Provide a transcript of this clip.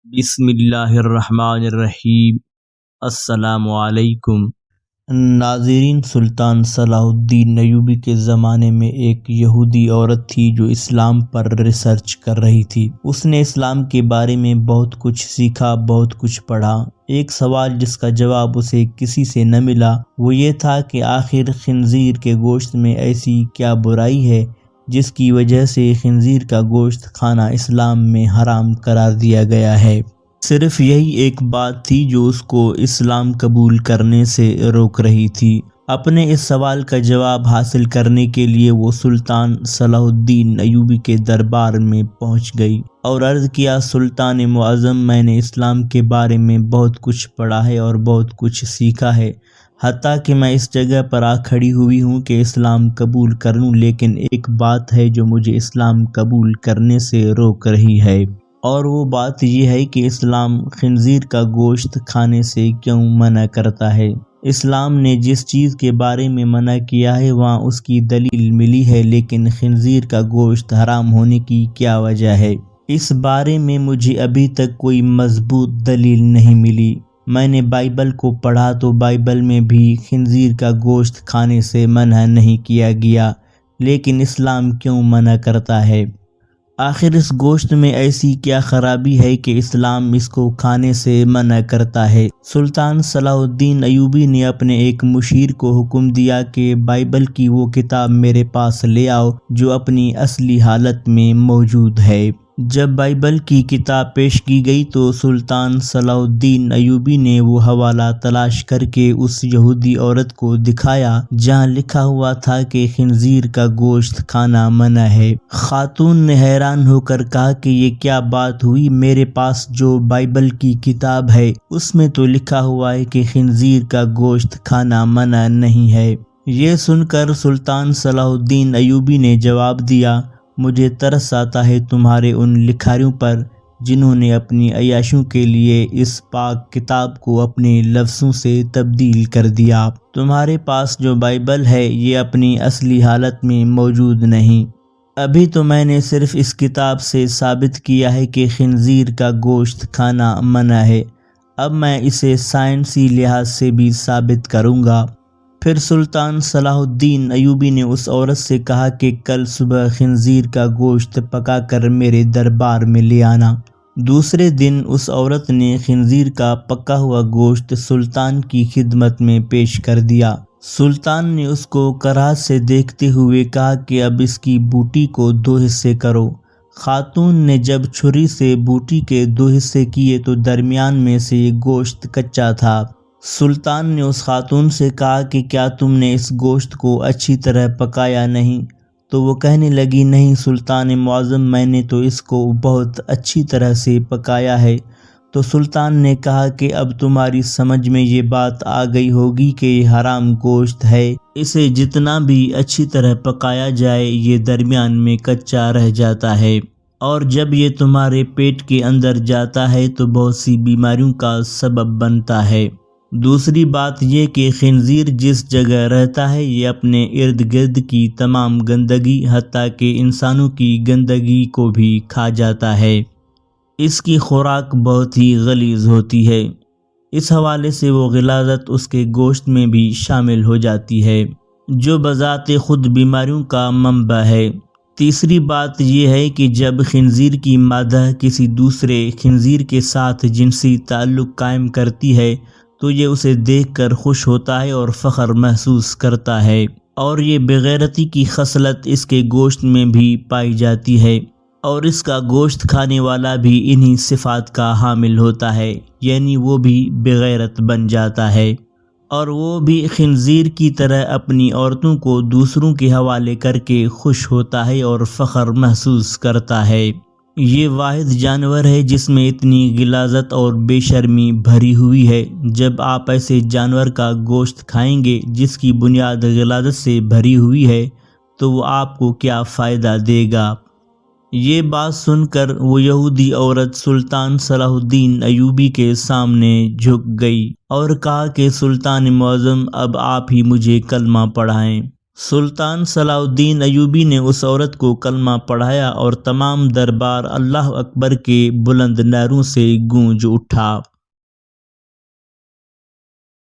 بسم اللہ الرحمن الرحیم۔ السلام علیکم ناظرین، سلطان صلاح الدین ایوبی کے زمانے میں ایک یہودی عورت تھی جو اسلام پر ریسرچ کر رہی تھی۔ اس نے اسلام کے بارے میں بہت کچھ سیکھا، بہت کچھ پڑھا۔ ایک سوال جس کا جواب اسے کسی سے نہ ملا وہ یہ تھا کہ آخر خنزیر کے گوشت میں ایسی کیا برائی ہے جس کی وجہ سے خنزیر کا گوشت کھانا اسلام میں حرام قرار دیا گیا ہے۔ صرف یہی ایک بات تھی جو اس کو اسلام قبول کرنے سے روک رہی تھی۔ اپنے اس سوال کا جواب حاصل کرنے کے لیے وہ سلطان صلاح الدین ایوبی کے دربار میں پہنچ گئی اور عرض کیا، سلطان معظم، میں نے اسلام کے بارے میں بہت کچھ پڑھا ہے اور بہت کچھ سیکھا ہے، حتیٰ کہ میں اس جگہ پر آ کھڑی ہوئی ہوں کہ اسلام قبول کر لوں، لیکن ایک بات ہے جو مجھے اسلام قبول کرنے سے روک رہی ہے، اور وہ بات یہ ہے کہ اسلام خنزیر کا گوشت کھانے سے کیوں منع کرتا ہے۔ اسلام نے جس چیز کے بارے میں منع کیا ہے وہاں اس کی دلیل ملی ہے، لیکن خنزیر کا گوشت حرام ہونے کی کیا وجہ ہے؟ اس بارے میں مجھے ابھی تک کوئی مضبوط دلیل نہیں ملی۔ میں نے بائبل کو پڑھا تو بائبل میں بھی خنزیر کا گوشت کھانے سے منع نہیں کیا گیا، لیکن اسلام کیوں منع کرتا ہے؟ آخر اس گوشت میں ایسی کیا خرابی ہے کہ اسلام اس کو کھانے سے منع کرتا ہے؟ سلطان صلاح الدین ایوبی نے اپنے ایک مشیر کو حکم دیا کہ بائبل کی وہ کتاب میرے پاس لے آؤ جو اپنی اصلی حالت میں موجود ہے۔ جب بائبل کی کتاب پیش کی گئی تو سلطان صلاح الدین ایوبی نے وہ حوالہ تلاش کر کے اس یہودی عورت کو دکھایا جہاں لکھا ہوا تھا کہ خنزیر کا گوشت کھانا منع ہے۔ خاتون نے حیران ہو کر کہا کہ یہ کیا بات ہوئی، میرے پاس جو بائبل کی کتاب ہے اس میں تو لکھا ہوا ہے کہ خنزیر کا گوشت کھانا منع نہیں ہے۔ یہ سن کر سلطان صلاح الدین ایوبی نے جواب دیا، مجھے ترس آتا ہے تمہارے ان لکھاریوں پر جنہوں نے اپنی عیاشیوں کے لیے اس پاک کتاب کو اپنے لفظوں سے تبدیل کر دیا۔ تمہارے پاس جو بائبل ہے یہ اپنی اصلی حالت میں موجود نہیں۔ ابھی تو میں نے صرف اس کتاب سے ثابت کیا ہے کہ خنزیر کا گوشت کھانا منع ہے، اب میں اسے سائنسی لحاظ سے بھی ثابت کروں گا۔ پھر سلطان صلاح الدین ایوبی نے اس عورت سے کہا کہ کل صبح خنزیر کا گوشت پکا کر میرے دربار میں لے آنا۔ دوسرے دن اس عورت نے خنزیر کا پکا ہوا گوشت سلطان کی خدمت میں پیش کر دیا۔ سلطان نے اس کو کراہت سے دیکھتے ہوئے کہا کہ اب اس کی بوٹی کو 2 حصے کرو۔ خاتون نے جب چھری سے بوٹی کے 2 حصے کیے تو درمیان میں سے گوشت کچا تھا۔ سلطان نے اس خاتون سے کہا کہ کیا تم نے اس گوشت کو اچھی طرح پکایا نہیں؟ تو وہ کہنے لگی، نہیں سلطان معظم، میں نے تو اس کو بہت اچھی طرح سے پکایا ہے۔ تو سلطان نے کہا کہ اب تمہاری سمجھ میں یہ بات آ گئی ہوگی کہ یہ حرام گوشت ہے، اسے جتنا بھی اچھی طرح پکایا جائے یہ درمیان میں کچا رہ جاتا ہے، اور جب یہ تمہارے پیٹ کے اندر جاتا ہے تو بہت سی بیماریوں کا سبب بنتا ہے۔ دوسری بات یہ کہ خنزیر جس جگہ رہتا ہے یہ اپنے ارد گرد کی تمام گندگی حتیٰ کہ انسانوں کی گندگی کو بھی کھا جاتا ہے۔ اس کی خوراک بہت ہی غلیظ ہوتی ہے، اس حوالے سے وہ غلاظت اس کے گوشت میں بھی شامل ہو جاتی ہے جو بذات خود بیماریوں کا منبع ہے۔ تیسری بات یہ ہے کہ جب خنزیر کی مادہ کسی دوسرے خنزیر کے ساتھ جنسی تعلق قائم کرتی ہے تو یہ اسے دیکھ کر خوش ہوتا ہے اور فخر محسوس کرتا ہے، اور یہ بغیرتی کی خصلت اس کے گوشت میں بھی پائی جاتی ہے، اور اس کا گوشت کھانے والا بھی انہی صفات کا حامل ہوتا ہے، یعنی وہ بھی بغیرت بن جاتا ہے، اور وہ بھی خنزیر کی طرح اپنی عورتوں کو دوسروں کے حوالے کر کے خوش ہوتا ہے اور فخر محسوس کرتا ہے۔ یہ واحد جانور ہے جس میں اتنی غلاظت اور بے شرمی بھری ہوئی ہے۔ جب آپ ایسے جانور کا گوشت کھائیں گے جس کی بنیاد غلاظت سے بھری ہوئی ہے تو وہ آپ کو کیا فائدہ دے گا؟ یہ بات سن کر وہ یہودی عورت سلطان صلاح الدین ایوبی کے سامنے جھک گئی اور کہا کہ سلطان معظم، اب آپ ہی مجھے کلمہ پڑھائیں۔ سلطان صلاح الدین ایوبی نے اس عورت کو کلمہ پڑھایا اور تمام دربار اللہ اکبر کے بلند نعروں سے گونج اٹھا۔